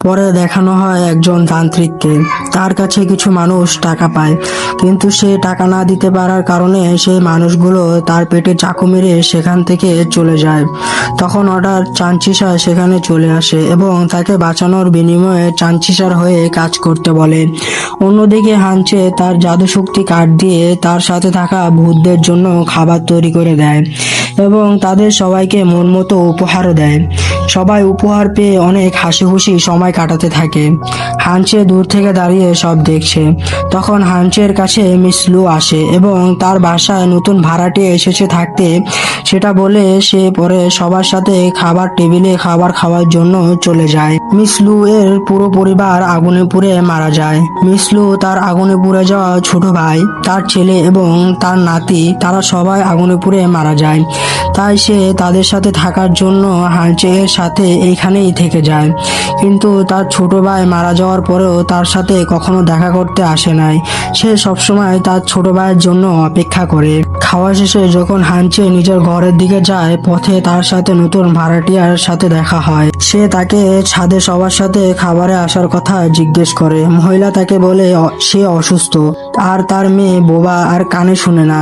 পরে দেখানো হয় একজন তান্ত্রিককে। তার কাছে কিছু মানুষ টাকা পায়, কিন্তু সে টাকা না দিতে পারার কারণে সেই মানুষগুলো তার পেটে চাকু মেরে সেখান থেকে চলে যায়। তখন হঠাৎ চাঞ্চিসা সেখানে চলে আসে এবং তাকে বাঁচানোর বিনিময়ে চাঞ্চিসার হয়ে কাজ করতে বলে। অন্যদিকে হানচে তার জাদু শক্তি কাঠ দিয়ে তার সাথে থাকা ভূতদের জন্য খাবার তৈরি করে দেয় এবং তাদের সবাইকে মন মতো উপহারও দেয়। সবাই উপহার পেয়ে অনেক হাসি খুশি সময় কাটাতে থাকে। হানচে দূর থেকে দাঁড়িয়ে সব দেখছে। তখন হানচের কাছে মিস লু আসে এবং তার বাসায় নতুন ভাড়াটিয়া এসেছে থাকতে সেটা বলে সে পরে সবার সাথে খাবার টেবিলে খাবার খাওয়ার জন্য চলে যায়। মিস লু এর পুরো পরিবার আগুনে পুড়ে মারা যায়। মিস লু তার আগুনে পুড়ে যাওয়া ছোট ভাই, তার ছেলে এবং তার নাতি তারা সবাই আগুনে পুড়ে মারা যায়। তাই সে তাদের সাথে থাকার জন্য হানচে এর সাথে এইখানেই থেকে যায়। কিন্তু তার ছোট ভাই মারা যাওয়ার পরেও তার সাথে কখনো দেখা করতে আসে নাই। সে সবসময় তার ছোট ভাইয়ের জন্য অপেক্ষা করে। খাওয়া শেষে যখন হানচে নিজের ঘরের দিকে যায়, পথে তার সাথে নতুন ভাড়াটিয়ার সাথে দেখা হয়। সে তাকে ছাদে সবার সাথে খাবারে আসার কথা জিজ্ঞেস করে। মহিলা তাকে বলে সে অসুস্থ আর তার মেয়ে বোবা আর কানে শুনে না,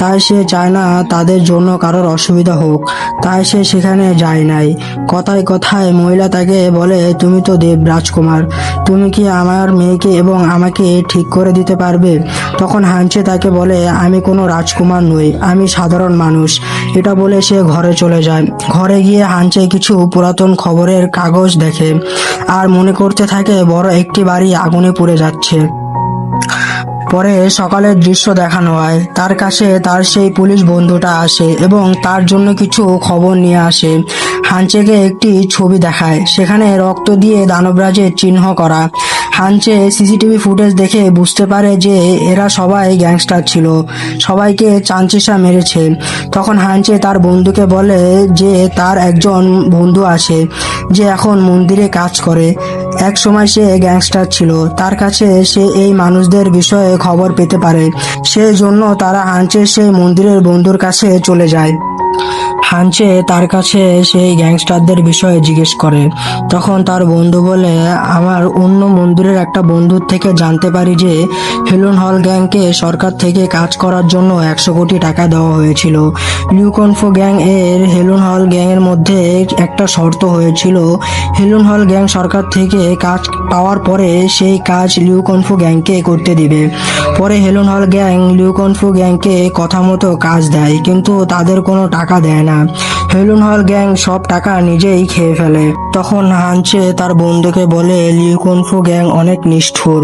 তাই সে চায় না তাদের জন্য কারোর অসুবিধা হোক, তাই সে সেখানে যায় নাই। কথায় কথায় মহিলা তাকে বলে, তুমি তো দেব রাজকুমার, তুমি কি আমার মেয়েকে এবং আমাকে ঠিক করে দিতে পারবে? তখন হানচে তাকে বলে, আমি কোনো রাজকুমার নই, আমি সাধারণ মানুষ। এটা বলে সে ঘরে চলে যায়। ঘরে গিয়ে হানচে কিছু পুরাতন খবরের কাগজ দেখে আর মনে করতে থাকে বড় একটি বাড়ি আগুনে পুড়ে যাচ্ছে। পরে সকালের দৃশ্য দেখানো হয়। তার কাছে তার সেই পুলিশ বন্ধুটা আসে এবং তার জন্য কিছু খবর নিয়ে আসে। হানচেকে একটি ছবি দেখায়, সেখানে রক্ত দিয়ে দানবরাজের চিহ্ন করা। হানচে সিসিটিভি ফুটেজ দেখে বুঝতে পারে যে এরা সবাই গ্যাংস্টার ছিল, সবাইকে চাঞ্চিসা মেরেছে। তখন হানচে তার বন্ধুকে বলে যে তার একজন বন্ধু আছে যে এখন মন্দিরে কাজ করে। এক সময় সে গ্যাংস্টার ছিল, তার কাছে সে এই মানুষদের বিষয়ে খবর পেতে পারে। সেই জন্য তারা হানচের সেই মন্দিরের বন্ধুর কাছে চলে যায়। হানচে তার কাছে সেই গ্যাংস্টারদের বিষয়ে জিজ্ঞেস করে। তখন তার বন্ধু বলে, আমার অন্য মন্দিরের একটা বন্ধুর থেকে জানতে পারি যে হেলুন হল গ্যাংকে সরকার থেকে কাজ করার জন্য 100 কোটি টাকা দেওয়া হয়েছিল। লিউকনফো গ্যাং এর হেলুন হল গ্যাং এর মধ্যে একটা শর্ত হয়েছিল, হেলুন হল গ্যাং সরকার থেকে কাজ পাওয়ার পরে সেই কাজ লিউকনফো গ্যাংকে করতে দিবে। পরে হেলুন হল গ্যাং লিউকনফো গ্যাংকে কথা মতো কাজ দেয়, কিন্তু তাদের কোনো টাকা দেয় না। হেলুন হল গ্যাং সব টাকা নিজেই খেয়ে ফেলে। তখন হানচে তার বন্ধুকে বলে লিউকনফো গ্যাং অনেক নিষ্ঠুর।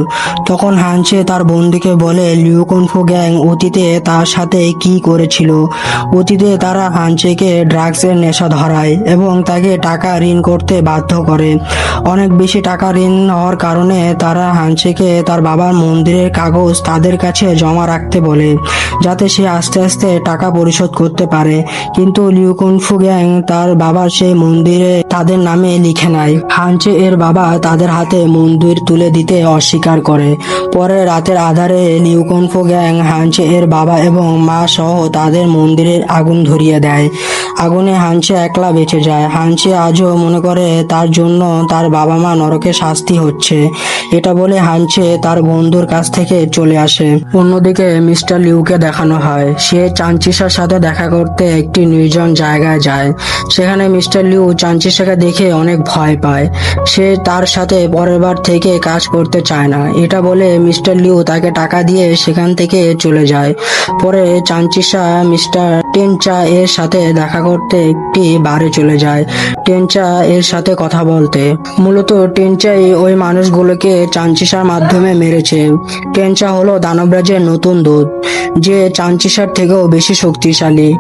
তখন হানচে তার বন্ধুকে বলে লিউকনফো গ্যাং অতীতে তার সাথে কি করেছিল। অতীতে তারা হানচেকে ড্রাগসের নেশা ধরায় এবং তাকে টাকা ঋণ করতে বাধ্য করে। অনেক বেশি টাকা ঋণ হওয়ার কারণে তারা হানচেকে তার বাবার মন্দিরের কাগজ তাদের কাছে জমা রাখতে বলে, যাতে সে আস্তে আস্তে টাকা পরিশোধ করতে পারে। কিন্তু লিউকনফু গ্যাং তার বাবার সেই মন্দিরে তাদের নামে লিখে নেয়। হানচে এর বাবা তাদের হাতে মন্দির তুলে দিতে অস্বীকার করে। পরে রাতের আধারে লিউকনফু গ্যাং হানচে এর বাবা এবং মা সহ তাদের মন্দিরের আগুন ধরিয়ে দেয়। আগুনে হানচে একলা বেঁচে যায়। হানচে আজও মনে করে তার জন্য তার বাবা মা নরকে শাস্তি হচ্ছে। এটা বলে হানচে তার বন্ধুর কাছ থেকে চলে আসে। অন্যদিকে মিস্টার লিউকে দেখানো হয়, সে চাঞ্চিসার সাথে দেখা করতে একটি নির্জন জায়গায় যায়। সেখানে মিস্টার লিউ চাঞ্চিসাকে দেখে অনেক ভয় পায়। সে তার সাথে পরের বার থেকে কাজ করতে চায় না। এটা বলে মিস্টার লিউ তাকে টাকা দিয়ে সেখান থেকে চলে যায়। পরে চাঞ্চিসা মিস্টার টেনচা এর সাথে দেখা করতে একটি বারে চলে যায়, টেনচা এর সাথে কথা বলতে। মূলত টেনচাই ওই মানুষগুলোকে চাঞ্চিসার মাধ্যমে মেরেছে। টেনচা হলো দানবরাজের নতুন দূত, যে চাঞ্চিসার থেকেও বেশি শক্তিশালী।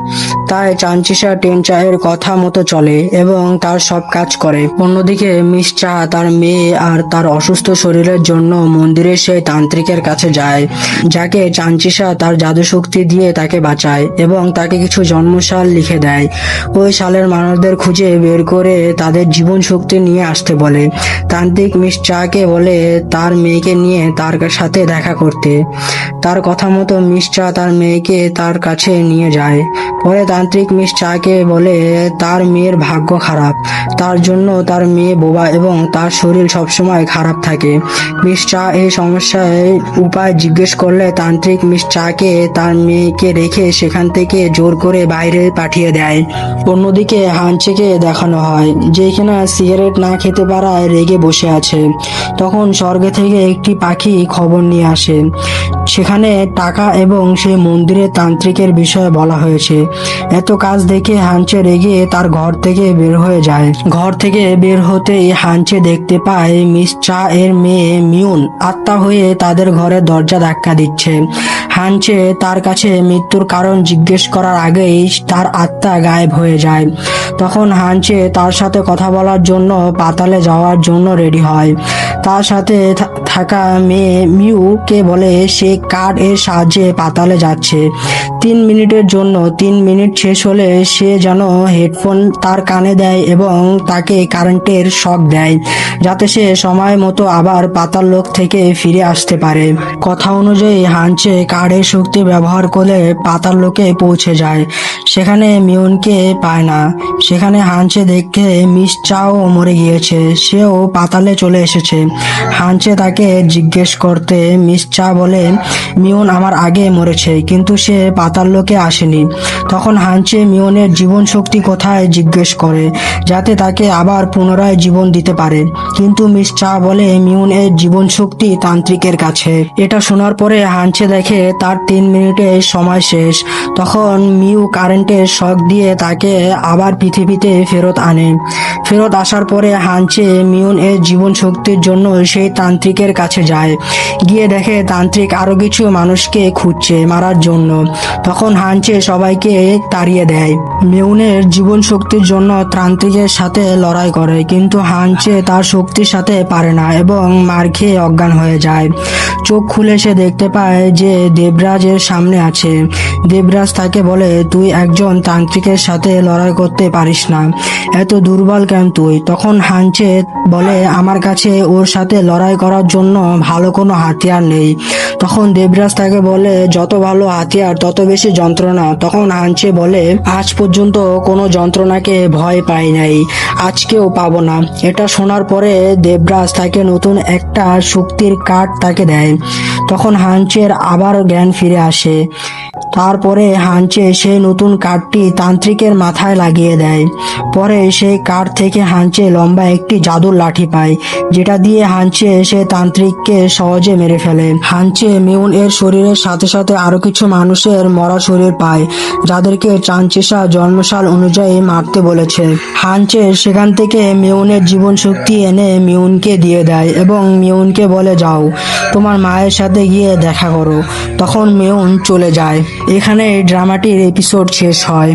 তাই চাঞ্চিসা টেনচা এর কথা মতো চলে এবং তার সব কাজ করে। অন্যদিকে মিস চা তার মেয়ে আর তার অসুস্থ শরীরের জন্য মন্দিরের সেই তান্ত্রিকের কাছে যায়, যাকে চাঞ্চিসা তার জাদু শক্তি দিয়ে তাকে বাঁচায় এবং তাকে কিছু জন্মসাল লিখে দেয়। ওই সালের মানুষদের খুঁজে বের করে তাদের জীবন শক্তি নিয়ে আসতে বলে। তান্ত্রিক মিস চাকে বলে তার মেয়েকে নিয়ে তার সাথে দেখা করতে। তার কথা মতো মিস চা তার মেয়েকে তার কাছে নিয়ে যায়। পরে তান্ত্রিক মিস চাকে বলে তার মেয়ের ভাগ্য খারাপ, তার জন্য তার মেয়ে বোবা এবং তার শরীর সবসময় খারাপ থাকে। মিস চা এই সমস্যার উপায় জিজ্ঞেস করলে তান্ত্রিক মিস চাকে তার মেয়েকে রেখে সেখান থেকে জোর করে বাইরে পাঠিয়ে দেয়। অন্যদিকে হানচেকে দেখানো হয় যে কিনা সিগারেট না খেতে পারায় রেগে বসে আছে। তখন স্বর্গে থেকে একটি পাখি খবর নিয়ে আসে। সেখানে টাকা এবং সেই মন্দিরের তান্ত্রিকের বিষয়ে বলা হয়েছে। এত কাজ দেখে হানচে রেগে তার ঘর থেকে বের হয়ে যায়। ঘর থেকে বের হতেই হানচে দেখতে পায় মিস চা এর মেয়ে মিউন আত্মা হয়ে তাদের ঘরের দরজা ধাক্কা দিচ্ছে। হানচে তার কাছে মৃত্যুর কারণ জিজ্ঞেস করার আগেই তার আত্মা গায়েব হয়ে যায়। তখন হানচে তার সাথে কথা বলার জন্য পাতালে যাওয়ার জন্য রেডি হয়। তার সাথে থাকা মেয়ে মিউকে বলে সে কার্ড এর সাহায্যে পাতালে যাচ্ছে 3 মিনিটের জন্য। 3 মিনিট শেষ হলে সে যেন হেডফোন তার কানে দেয় এবং তাকে কারেন্টের শক দেয় যাতে সে সময় মতো আবার পাতাল লোক থেকে ফিরে আসতে পারে। কথা অনুযায়ী হানচে কার্ডের শক্তি ব্যবহার করে পাতাল লোকে পৌঁছে যায়। সেখানে মিউনকে পায় না। সেখানে হানচে দেখে মিস চাও মরে গিয়েছে, সেও পাতালে চলে এসেছে। হানচে তাকে জিজ্ঞেস করতে মিস চা বলে মিউন আমার আগে মরেছে, কিন্তু সে পাতাল লোকে আসেনি। তখন হানচে মিউনের জীবন শক্তি কোথায় জিজ্ঞেস করে যাতে তাকে আবার পুনরায় জীবন দিতে পারে, কিন্তু মিস চা বলে মিউন এর জীবন শক্তি তান্ত্রিকের কাছে। এটা শোনার পরে হানচে দেখে তার 3 মিনিটের সময় শেষ। তখন মিউ কারেন্টের শক দিয়ে তাকে আবার পৃথিবীতে ফেরত আনে। ফেরত আসার পরে হানচে মিউন এর জীবন শক্তির জন্য সেই তান্ত্রিকের কাছে যায়। গিয়ে দেখে তান্ত্রিক আরো কিছু মানুষকে খুঁজছে মারার জন্য। তখন হানচে সবাইকে তাড়িয়ে দেয়। মিউনের জীবন শক্তির জন্য তান্ত্রিকের সাথে লড়াই করে, কিন্তু হানচে তার শক্তির সাথে পারে না এবং মার খেয়ে অজ্ঞান হয়ে যায়। চোখ খুলে সে দেখতে পায় যে দেবরাজ এর সামনে আছে। দেবরাজ তাকে বলে তুই একজন তান্ত্রিকের সাথে লড়াই করতে পারিস না, এত দুর্বল কেন তুই? তখন হানচে বলে আমার কাছে ওর সাথে লড়াই করার জন্য ভালো কোনো হাতিয়ার নেই। তখন দেবরাজ তাকে বলে যত ভালো হাতিয়ার তত বেশি যন্ত্রণা। তখন হানচে বলে আজ পর্যন্ত কোনো যন্ত্রণাকে ভয় পাই নাই, আজকেও পাবো না। এটা শোনার পরে দেবরাজ তাকে নতুন একটা শক্তির কার্ড তাকে দেয়। তখন হানচের আবার জ্ঞান ফিরে আসে। তারপরে হানচে সেই নতুন কার্ডটি তান্ত্রিকের মাথায় লাগিয়ে দেয়। পরে সেই কার্ড থেকে হানচে লম্বা একটি জাদুর লাঠি পায়, যেটা দিয়ে হানচে সে তান্ত্রিককে সহজে মেরে ফেলে। হানচে মিউন এর শরীরের সাথে সাথে আরো কিছু মানুষের মরা শরীর পায়, যাদেরকে চাঞ্চিসা জন্মসাল অনুযায়ী মারতে বলেছে। হানচে সেখান থেকে মিউনের জীবন শক্তি এনে মিউনকে দিয়ে দেয় এবং মিউনকে বলে যাও তোমার মায়ের সাথে গিয়ে দেখা করো। তখন মিউন চলে যায়। এখানে ড্রামাটির এপিসোড শেষ হয়।